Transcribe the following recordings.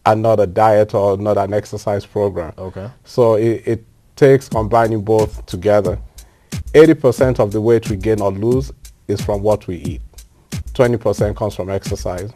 and not a diet or not an exercise program. Okay. So it takes combining both together. 80% of the weight we gain or lose is from what we eat. 20% comes from exercise.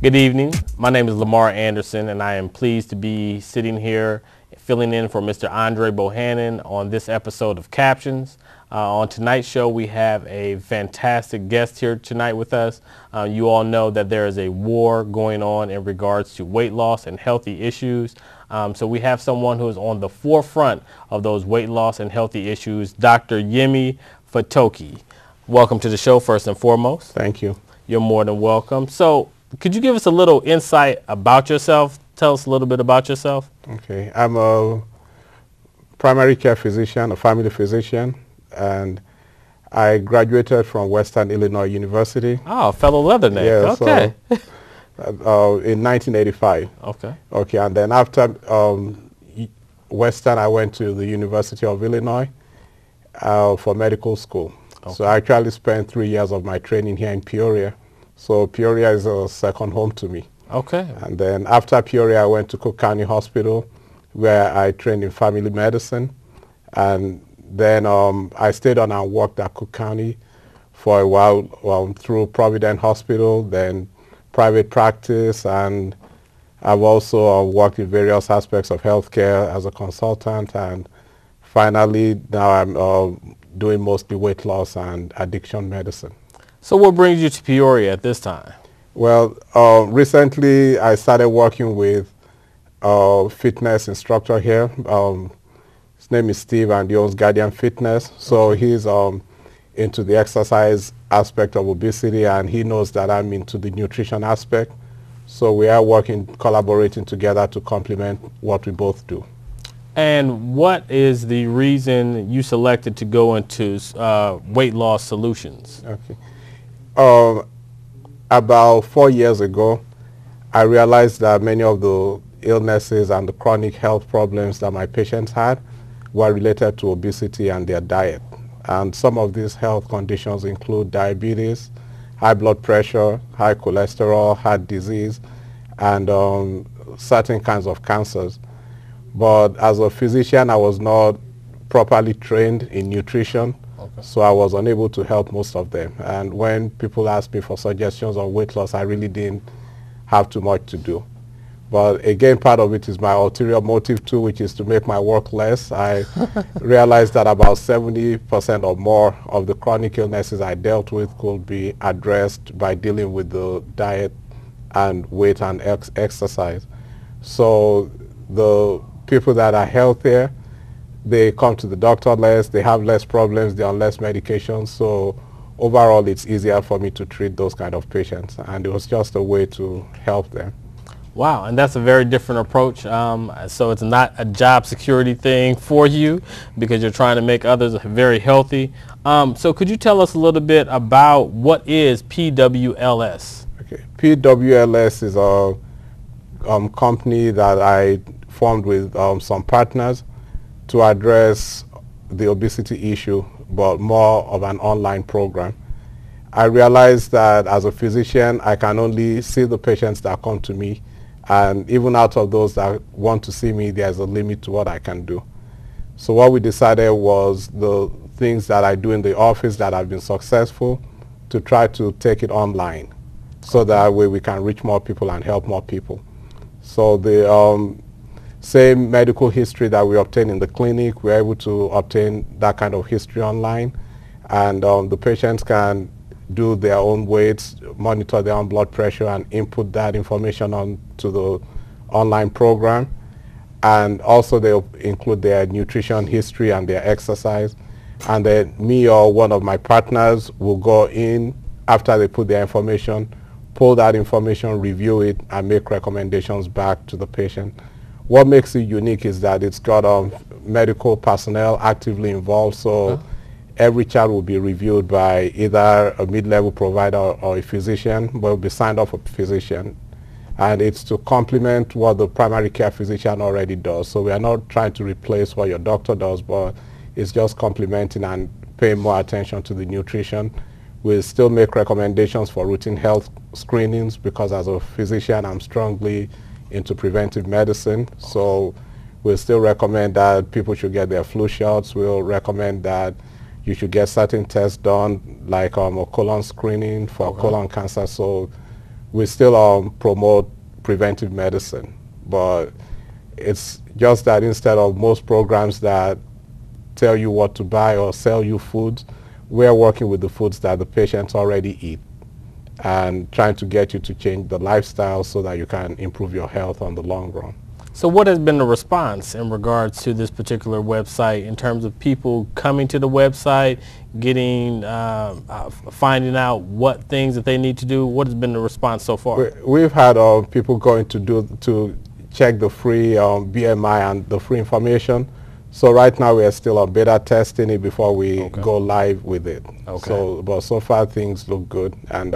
Good evening. My name is Lamar Anderson, and I am pleased to be sitting here filling in for Mr. Andre Bohannon on this episode of Captions. On tonight's show, we have a fantastic guest here tonight with us. You all know that there is a war going on in regards to weight loss and healthy issues. So we have someone who is on the forefront of those weight loss and healthy issues, Dr. Adeyemi Fatoki. Welcome to the show, first and foremost. Thank you. You're more than welcome. So could you give us a little insight about yourself? Tell us a little bit about yourself. Okay. I'm a primary care physician, a family physician, and I graduated from Western Illinois University. Oh, fellow Leatherneck. Yeah, okay. So, in 1985. Okay. Okay, and then after Western, I went to the University of Illinois for medical school. Okay. So I actually spent 3 years of my training here in Peoria. So Peoria is a second home to me. Okay. And then after Peoria, I went to Cook County Hospital, where I trained in family medicine. And then I stayed on and worked at Cook County for a while through Providence Hospital, then private practice, and I've also worked in various aspects of healthcare as a consultant. And finally, now I'm doing mostly weight loss and addiction medicine. So what brings you to Peoria at this time? Well, recently I started working with a fitness instructor here. His name is Steve, and he owns Guardian Fitness. So he's into the exercise aspect of obesity, and he knows that I'm into the nutrition aspect. So we are collaborating together to complement what we both do. And what is the reason you selected to go into weight loss solutions? Okay. About 4 years ago, I realized that many of the illnesses and the chronic health problems that my patients had were related to obesity and their diet. And some of these health conditions include diabetes, high blood pressure, high cholesterol, heart disease, and certain kinds of cancers. But as a physician, I was not properly trained in nutrition. Okay. So I was unable to help most of them. And when people asked me for suggestions on weight loss, I really didn't have too much to do. But again, part of it is my ulterior motive too, which is to make my work less. I realized that about 70% or more of the chronic illnesses I dealt with could be addressed by dealing with the diet and weight and exercise. So the people that are healthier, they come to the doctor less, they have less problems, they're on less medication. So overall, it's easier for me to treat those kind of patients. And it was just a way to help them. Wow, and that's a very different approach. So it's not a job security thing for you because you're trying to make others very healthy. So could you tell us a little bit about what is PWLS? Okay, PWLS is a company that I formed with some partners to address the obesity issue, but more of an online program. I realized that as a physician, I can only see the patients that come to me, and even out of those that want to see me, there's a limit to what I can do. So what we decided was the things that I do in the office that have been successful to try to take it online, so that way we can reach more people and help more people. So the same medical history that we obtain in the clinic, we're able to obtain that kind of history online, and the patients can do their own weights, monitor their own blood pressure, and input that information onto the online program. And also they'll include their nutrition history and their exercise. And then me or one of my partners will go in after they put their information, pull that information, review it, and make recommendations back to the patient. What makes it unique is that it's got medical personnel actively involved, so every child will be reviewed by either a mid-level provider or a physician, but will be signed off a physician. And it's to complement what the primary care physician already does. So we are not trying to replace what your doctor does, but it's just complementing and paying more attention to the nutrition. We still make recommendations for routine health screenings because as a physician, I'm strongly into preventive medicine. So we'll still recommend that people should get their flu shots. We'll recommend that you should get certain tests done, like a colon screening for colon cancer. So we still promote preventive medicine. But it's just that instead of most programs that tell you what to buy or sell you foods, we're working with the foods that the patients already eat and trying to get you to change the lifestyle so that you can improve your health on the long run. So what has been the response in regards to this particular website in terms of people coming to the website, getting, finding out what things that they need to do? What has been the response so far? We've had people going to check the free BMI and the free information. So right now we are still on beta testing it before we go live with it. But so far things look good, and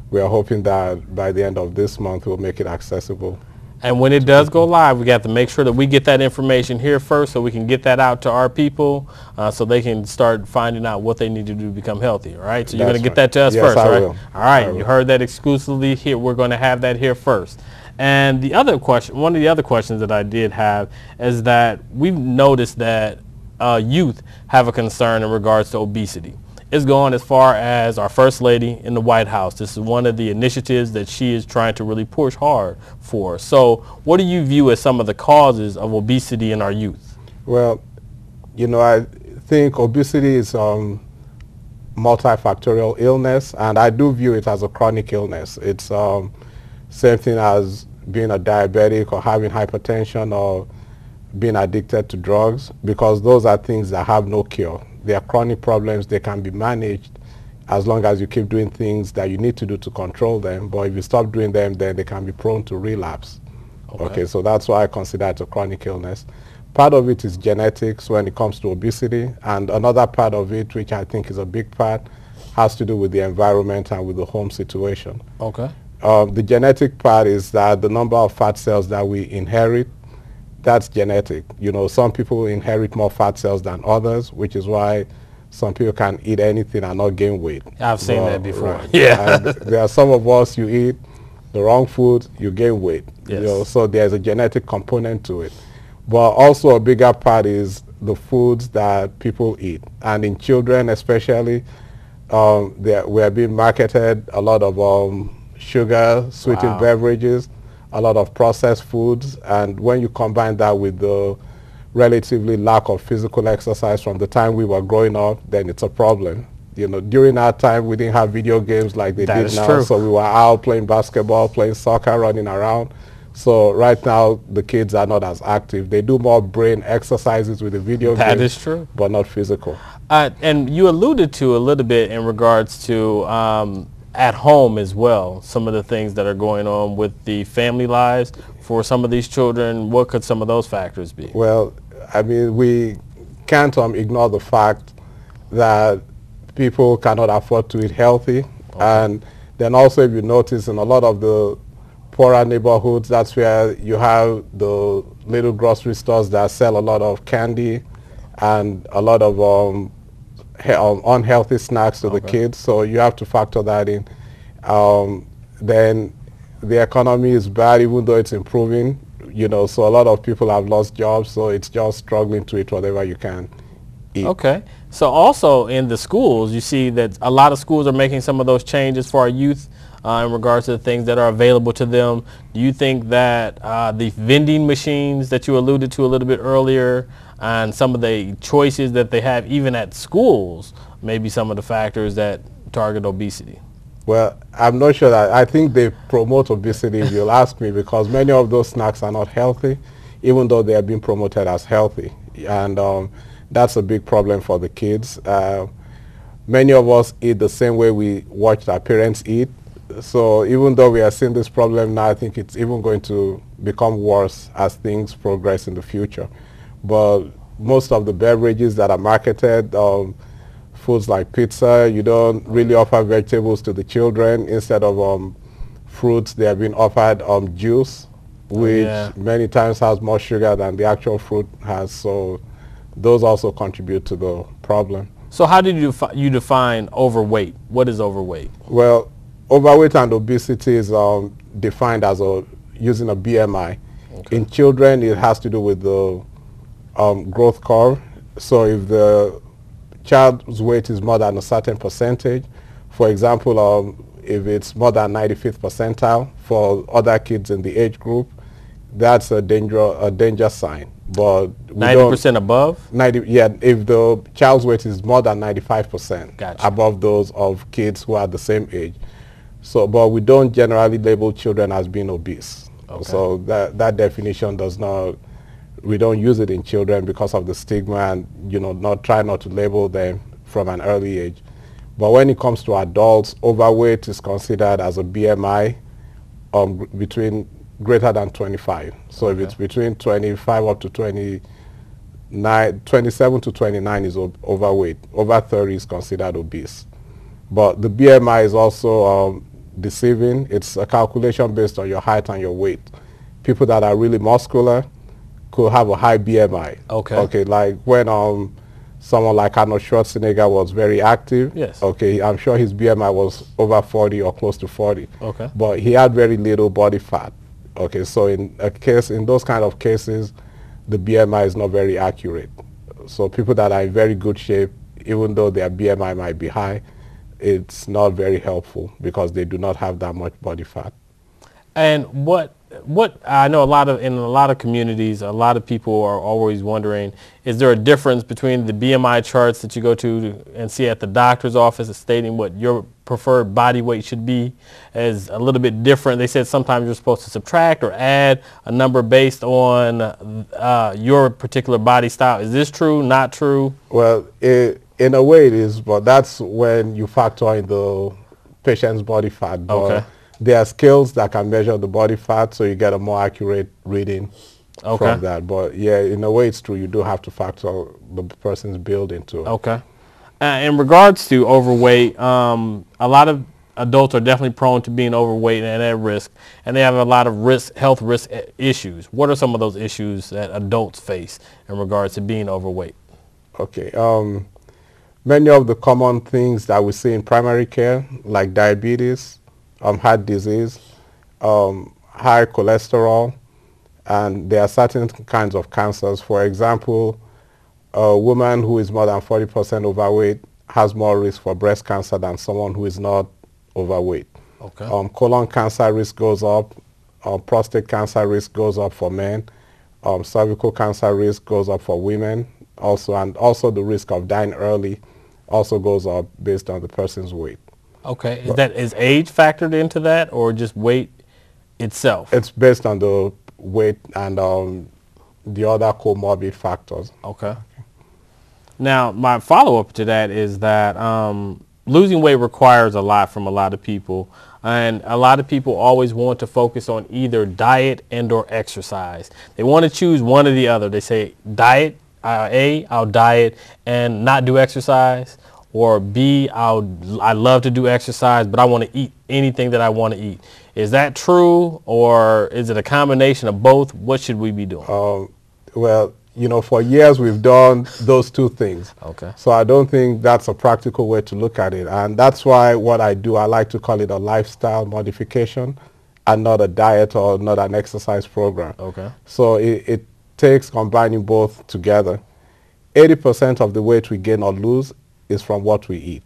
we are hoping that by the end of this month we'll make it accessible. And when it does go live, we got to make sure that we get that information here first so we can get that out to our people so they can start finding out what they need to do to become healthy, all right? So you're going to get that to us first, right? Will. All right, you heard that exclusively here. We're going to have that here first. And the other question, one of the other questions that I did have is that we've noticed that youth have a concern in regards to obesity. It's going as far as our First Lady in the White House. This is one of the initiatives that she is trying to really push hard for. So what do you view as some of the causes of obesity in our youth? Well, you know, I think obesity is multifactorial illness, and I do view it as a chronic illness. It's same thing as being a diabetic or having hypertension or being addicted to drugs, because those are things that have no cure. They are chronic problems. They can be managed as long as you keep doing things that you need to do to control them. But if you stop doing them, then they can be prone to relapse. Okay, so that's why I consider it a chronic illness. Part of it is genetics when it comes to obesity, and another part of it, which I think is a big part, has to do with the environment and with the home situation. Okay. The genetic part is that the number of fat cells that we inherit, that's genetic. You know, some people inherit more fat cells than others, which is why some people can eat anything and not gain weight. I've seen that before. Right. Yeah. And there are some of us, you eat the wrong food, you gain weight. Yes. You know, so there's a genetic component to it. But also a bigger part is the foods that people eat. And in children especially, we're being marketed a lot of sugar, sweetened beverages, a lot of processed foods, and when you combine that with the relatively lack of physical exercise from the time we were growing up, then it's a problem. You know, during our time, we didn't have video games like they did now, true. so we were out playing basketball, playing soccer, running around. So right now, the kids are not as active. They do more brain exercises with the video games. That is true. But not physical. And you alluded to a little bit in regards to at home as well, some of the things that are going on with the family lives for some of these children. What could some of those factors be? Well, I mean, we can't ignore the fact that people cannot afford to eat healthy. And then also, if you notice, in a lot of the poorer neighborhoods, that's where you have the little grocery stores that sell a lot of candy and a lot of unhealthy snacks to the kids, so you have to factor that in. Then the economy is bad, even though it's improving, you know, so a lot of people have lost jobs, so it's just struggling to eat whatever you can eat. Okay. So also in the schools, you see that a lot of schools are making some of those changes for our youth in regards to the things that are available to them. Do you think that the vending machines that you alluded to a little bit earlier and some of the choices that they have even at schools may be some of the factors that target obesity? Well, I'm not sure that. I think they promote obesity, if you'll ask me, because many of those snacks are not healthy, even though they are being promoted as healthy. And that's a big problem for the kids. Many of us eat the same way we watched our parents eat. So even though we are seeing this problem now, I think it's even going to become worse as things progress in the future. But most of the beverages that are marketed, foods like pizza. You don't really offer vegetables to the children. Instead of fruits, they have been offered juice, which many times has more sugar than the actual fruit has. So those also contribute to the problem. So how did you define overweight? What is overweight? Well, overweight and obesity is defined as using a BMI. Okay. In children, it has to do with the growth curve. So if the child's weight is more than a certain percentage, for example, if it's more than 95th percentile for other kids in the age group, that's a danger sign. But 90% above? 90, yeah, if the child's weight is more than 95% Gotcha. above those of kids who are the same age. So, but we don't generally label children as being obese. Okay. So that definition does not, we don't use it in children because of the stigma and, try not to label them from an early age. But when it comes to adults, overweight is considered as a BMI between greater than 25. So okay. If it's between 25 up to 29, 27 to 29 is overweight. Over 30 is considered obese. But the BMI is also deceiving. It's a calculation based on your height and your weight. People that are really muscular could have a high BMI. Okay. Okay, like when someone like Arnold Schwarzenegger was very active. Yes. Okay, I'm sure his BMI was over 40 or close to 40. Okay. But he had very little body fat. Okay, so in those kind of cases, the BMI is not very accurate. So people that are in very good shape, even though their BMI might be high, it's not very helpful because they do not have that much body fat. And what I know in a lot of communities, a lot of people are always wondering, is there a difference between the BMI charts that you go to and see at the doctor's office stating what your preferred body weight should be is a little bit different? They said sometimes you're supposed to subtract or add a number based on your particular body style. Is this true, not true? Well, in a way it is, but that's when you factor in the patient's body fat. But okay. There are scales that can measure the body fat, so you get a more accurate reading from that. But yeah, in a way it's true. You do have to factor the person's build into it. Okay. In regards to overweight, a lot of adults are definitely prone to being overweight and at risk, and they have a lot of health risk issues. What are some of those issues that adults face in regards to being overweight? Okay. Many of the common things that we see in primary care, like diabetes, heart disease, high cholesterol, and there are certain kinds of cancers. For example, a woman who is more than 40% overweight has more risk for breast cancer than someone who is not overweight. Okay. Colon cancer risk goes up, prostate cancer risk goes up for men, cervical cancer risk goes up for women also, and also the risk of dying early also goes up based on the person's weight. Okay. Is age factored into that, or just weight itself? It's based on the weight and the other comorbid factors. Okay. Now, my follow-up to that is that losing weight requires a lot from a lot of people, and a lot of people always want to focus on either diet and or exercise. They want to choose one or the other. They say diet, I'll diet and not do exercise, or B, I love to do exercise, but I want to eat anything that I want to eat. Is that true, or is it a combination of both? What should we be doing? Well, for years we've done those two things. Okay. So I don't think that's a practical way to look at it. And that's why what I do, I like to call it a lifestyle modification and not a diet or not an exercise program. Okay. So it takes combining both together. 80% of the weight we gain or lose is from what we eat.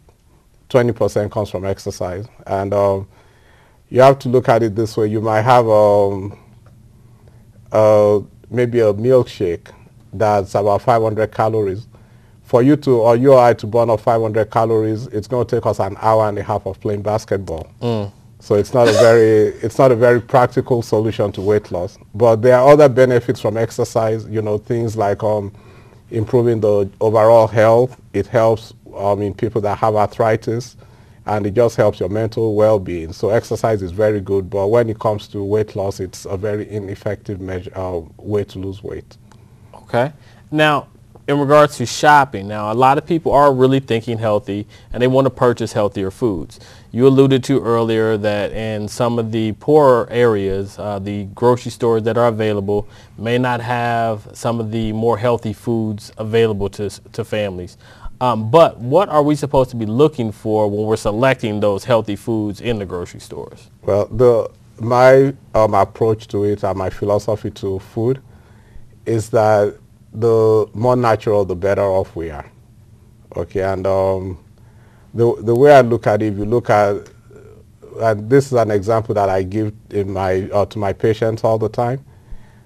20% comes from exercise. And you have to look at it this way. You might have maybe a milkshake that's about 500 calories. For you or you or I to burn off 500 calories, it's going to take us an hour and a half of playing basketball. So it's not a very practical solution to weight loss. But there are other benefits from exercise. Things like improving the overall health. It helps in people that have arthritis, and it just helps your mental well-being. So exercise is very good, but when it comes to weight loss, it's a very ineffective way to lose weight. Okay. Now, in regards to shopping, now a lot of people are really thinking healthy and they want to purchase healthier foods. You alluded to earlier that in some of the poorer areas, the grocery stores that are available may not have some of the more healthy foods available to families. But what are we supposed to be looking for when we're selecting those healthy foods in the grocery stores? Well, my approach to it and my philosophy to food is that the more natural, the better off we are. Okay, and the way I look at it, if you look at, and this is an example that I give in to my patients all the time,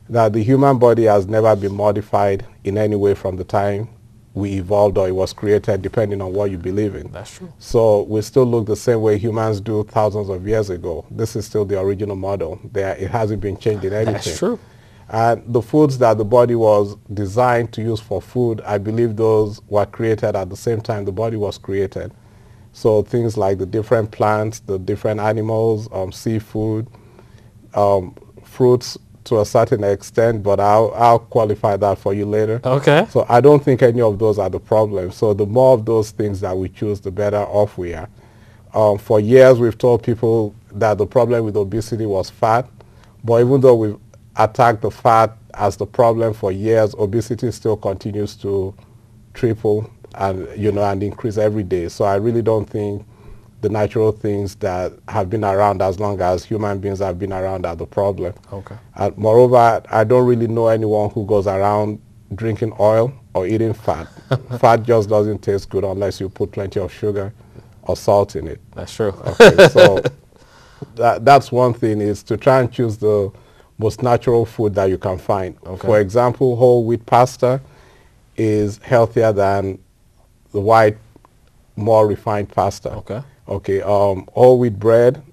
that the human body has never been modified in any way from the time we evolved or it was created, depending on what you believe in. That's true. So we still look the same way humans do thousands of years ago. This is still the original model. It hasn't been changed in anything. That's true. And the foods that the body was designed to use for food, I believe those were created at the same time the body was created. So things like the different plants, the different animals, seafood, fruits to a certain extent, but I'll qualify that for you later. Okay. So I don't think any of those are the problem. So the more of those things that we choose, the better off we are. For years, we've told people that the problem with obesity was fat, but even though we've attacked the fat as the problem for years, obesity still continues to triple and and increase every day. So I really don't think the natural things that have been around as long as human beings have been around are the problem. Okay. And moreover, I don't really know anyone who goes around drinking oil or eating fat. Fat just doesn't taste good unless you put plenty of sugar or salt in it. That's true. Okay, so that's one thing, is to try and choose the most natural food that you can find. Okay. For example, whole wheat pasta is healthier than the white, more refined pasta. Okay. Okay, whole wheat bread,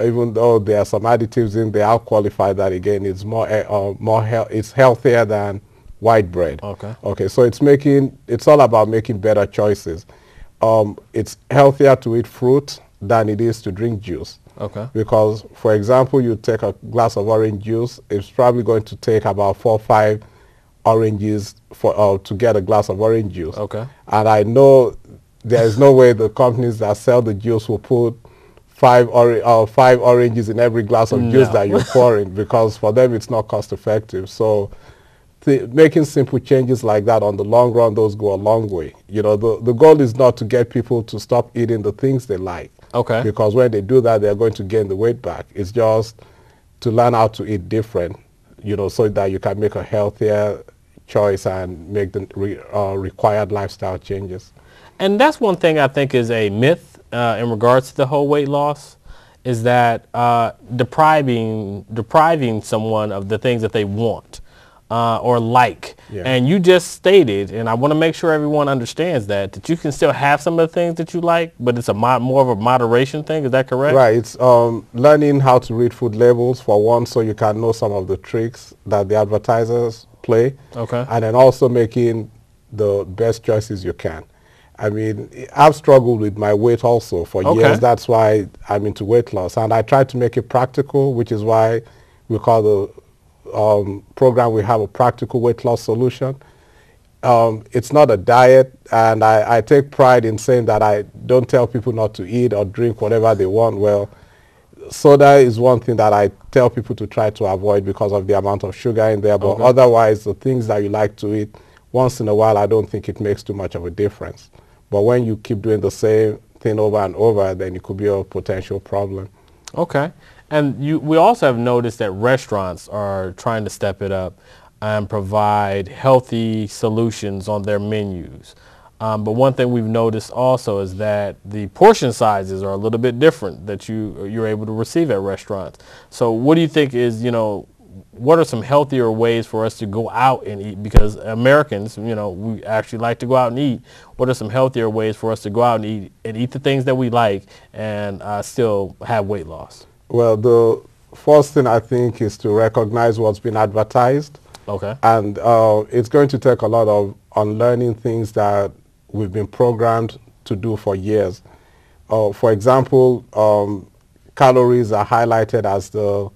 even though there are some additives in there, I'll qualify that again. It's it's healthier than white bread. Okay. Okay, so it's all about making better choices. It's healthier to eat fruit than it is to drink juice. Okay. Because, for example, you take a glass of orange juice, it's probably going to take about 4 or 5 oranges to get a glass of orange juice. Okay. And I know there is no way the companies that sell the juice will put 5 oranges in every glass of juice that you're pouring, because for them it's not cost effective. So making simple changes like that, on the long run, those go a long way. The goal is not to get people to stop eating the things they like. Okay. Because when they do that, they're going to gain the weight back. It's just to learn how to eat different, so that you can make a healthier choice and make the required lifestyle changes. And that's one thing I think is a myth in regards to the whole weight loss, is that depriving someone of the things that they want or like. Yeah. And you just stated, and I want to make sure everyone understands that you can still have some of the things that you like, but it's more of a moderation thing. Is that correct? Right. It's learning how to read food labels, for one, so you can know some of the tricks that the advertisers play. Okay. And then also making the best choices you can. I mean, I've struggled with my weight also for years. That's why I'm into weight loss. And I try to make it practical, which is why we call the program we have a practical weight loss solution. It's not a diet, and I take pride in saying that I don't tell people not to eat or drink whatever they want. Well, soda is one thing that I tell people to try to avoid because of the amount of sugar in there. But otherwise, the things that you like to eat, once in a while, I don't think it makes too much of a difference. But when you keep doing the same thing over and over, then it could be a potential problem. Okay. And we also have noticed that restaurants are trying to step it up and provide healthy solutions on their menus. But one thing we've noticed also is that the portion sizes are a little bit different that you're able to receive at restaurants. So what do you think is, what are some healthier ways for us to go out and eat? Because Americans, we actually like to go out and eat. What are some healthier ways for us to go out and eat the things that we like and still have weight loss? Well, the first thing I think is to recognize what's been advertised. Okay. And it's going to take a lot of unlearning things that we've been programmed to do for years. For example, calories are highlighted as the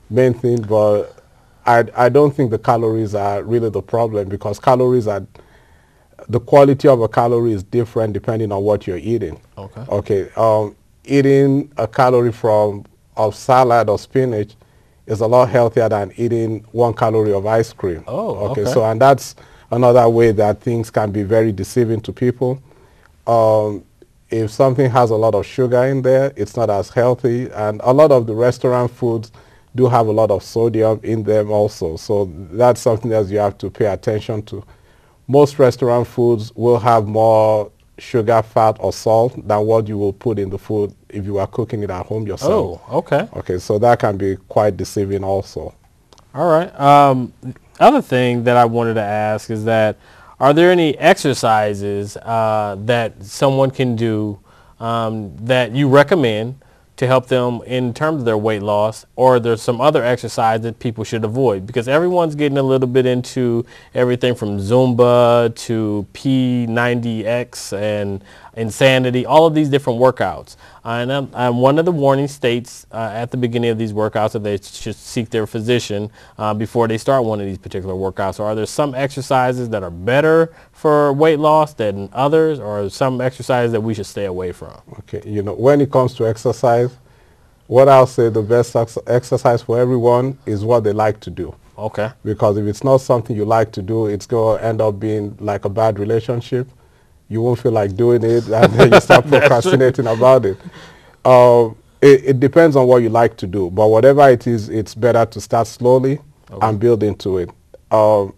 main thing, but I don't think the calories are really the problem, because calories are the quality of a calorie is different depending on what you're eating. Okay. Okay. Eating a calorie of salad or spinach is a lot healthier than eating 1 calorie of ice cream. Oh, okay. So, and that's another way that things can be very deceiving to people. If something has a lot of sugar in there, it's not as healthy. And a lot of the restaurant foods do have a lot of sodium in them also. So that's something that you have to pay attention to. Most restaurant foods will have more sugar, fat, or salt than what you will put in the food if you are cooking it at home yourself. Oh, okay. Okay, so that can be quite deceiving also. All right. Other thing that I wanted to ask is that, are there any exercises that someone can do that you recommend to help them in terms of their weight loss, or there's some other exercise that people should avoid? Because everyone's getting a little bit into everything from Zumba to P90X and Insanity, all of these different workouts. And one of the warning states at the beginning of these workouts that they should seek their physician before they start one of these particular workouts. So are there some exercises that are better for weight loss than others, or some exercises that we should stay away from? Okay, when it comes to exercise, what I'll say the best exercise for everyone is what they like to do. Okay. Because if it's not something you like to do, it's going to end up being like a bad relationship. You won't feel like doing it, and then you start procrastinating about it. It depends on what you like to do, but whatever it is, it's better to start slowly and build into it. For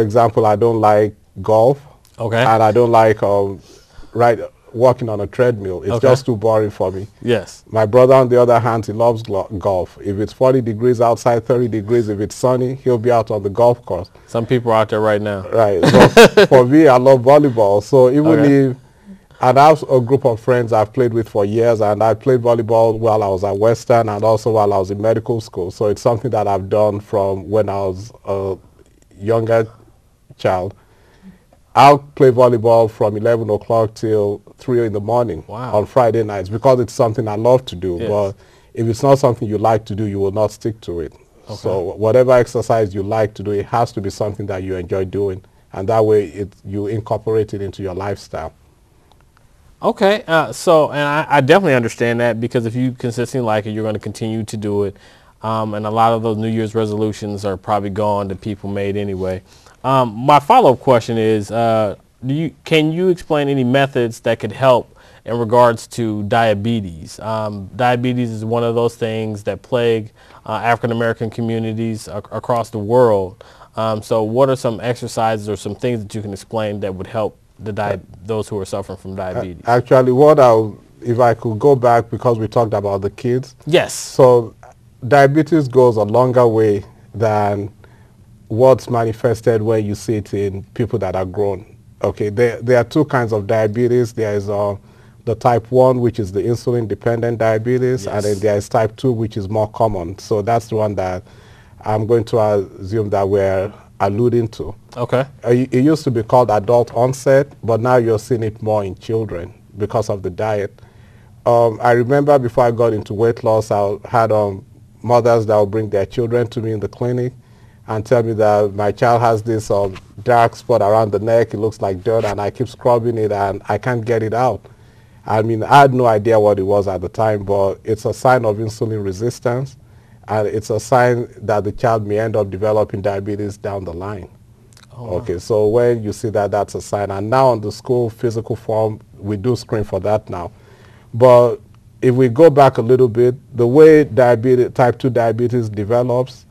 example, I don't like golf, and I don't like walking on a treadmill. It's just too boring for me. Yes. My brother, on the other hand, he loves golf. If it's 40 degrees outside, 30 degrees, if it's sunny, he'll be out on the golf course. Some people are out there right now. Right. But for me, I love volleyball. So even if, and I have a group of friends I've played with for years, and I played volleyball while I was at Western and also while I was in medical school. So it's something that I've done from when I was a younger child. I'll play volleyball from 11 o'clock till 3 in the morning on Friday nights because it's something I love to do. Yes. But if it's not something you like to do, you will not stick to it. Okay. So whatever exercise you like to do, it has to be something that you enjoy doing. And that way you incorporate it into your lifestyle. Okay. And I definitely understand that, because if you consistently like it, you're going to continue to do it. And a lot of those New Year's resolutions are probably gone that people made anyway. My follow-up question is, can you explain any methods that could help in regards to diabetes? Diabetes is one of those things that plague African-American communities across the world. So what are some exercises or some things that you can explain that would help those who are suffering from diabetes? Actually, if I could go back, because we talked about the kids. Yes. So diabetes goes a longer way than what's manifested when you see it in people that are grown. Okay, there are 2 kinds of diabetes. There is the type 1, which is the insulin-dependent diabetes, and then there is type 2, which is more common. So that's the one that I'm going to assume that we're alluding to. Okay. It used to be called adult onset, but now you're seeing it more in children because of the diet. I remember before I got into weight loss, I had mothers that would bring their children to me in the clinic and tell me that my child has this dark spot around the neck. It looks like dirt, and I keep scrubbing it, and I can't get it out. I mean, I had no idea what it was at the time, but it's a sign of insulin resistance, and it's a sign that the child may end up developing diabetes down the line. Oh, okay, wow. So when you see that, that's a sign. And now on the school physical form, we do screen for that now. But if we go back a little bit, the way type 2 diabetes develops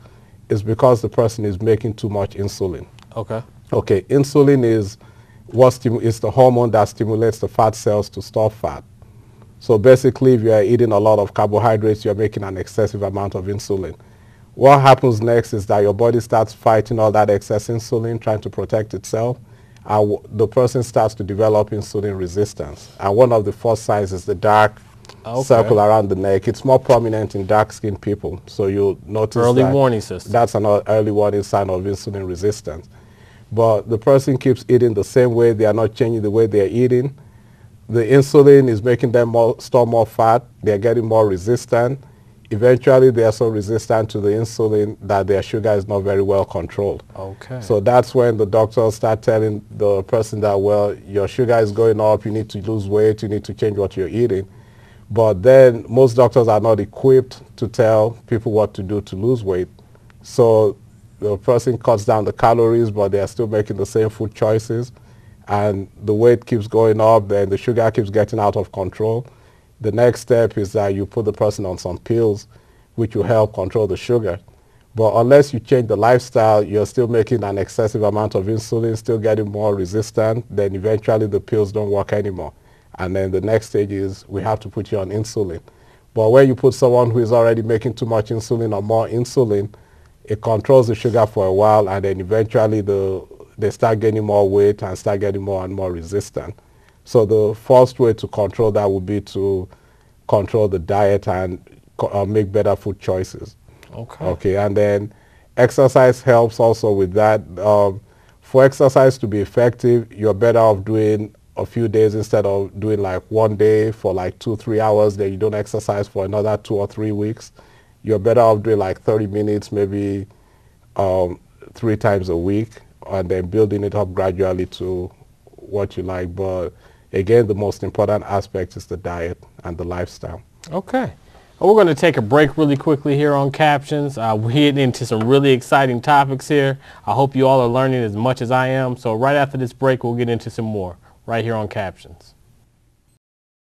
is because the person is making too much insulin. Okay. Okay, insulin is the hormone that stimulates the fat cells to store fat. So basically, if you are eating a lot of carbohydrates, you're making an excessive amount of insulin. What happens next is that your body starts fighting all that excess insulin, trying to protect itself, and the person starts to develop insulin resistance. And one of the first signs is the dark circle around the neck. It's more prominent in dark-skinned people. So you'll notice early warning system. That's an early warning sign of insulin resistance. But the person keeps eating the same way. They are not changing the way they're eating. The insulin is making them store more fat. They're getting more resistant. eventually they are so resistant to the insulin that their sugar is not very well controlled. Okay. So that's when the doctors start telling the person that, well, your sugar is going up, you need to lose weight, you need to change what you're eating. But then most doctors are not equipped to tell people what to do to lose weight. So the person cuts down the calories, but they are still making the same food choices. And the weight keeps going up, then the sugar keeps getting out of control. The next step is that you put the person on some pills, which will help control the sugar. But unless you change the lifestyle, you're still making an excessive amount of insulin, still getting more resistant, then eventually the pills don't work anymore. And then the next stage is we have to put you on insulin. But when you put someone who is already making too much insulin or more insulin, it controls the sugar for a while, and then eventually they start gaining more weight and start getting more and more resistant. So the first way to control that would be to control the diet and make better food choices. Okay. Okay, and then exercise helps also with that. For exercise to be effective, you're better off doing a few days instead of doing like one day for like 2-3 hours, then you don't exercise for another 2 or 3 weeks. You're better off doing like 30 minutes, maybe 3 times a week, and then building it up gradually to what you like. But again, the most important aspect is the diet and the lifestyle. Okay. Well, we're going to take a break really quickly here on Captions. We're getting into some really exciting topics here. I hope you all are learning as much as I am. So right after this break, we'll get into some more right here on Captions.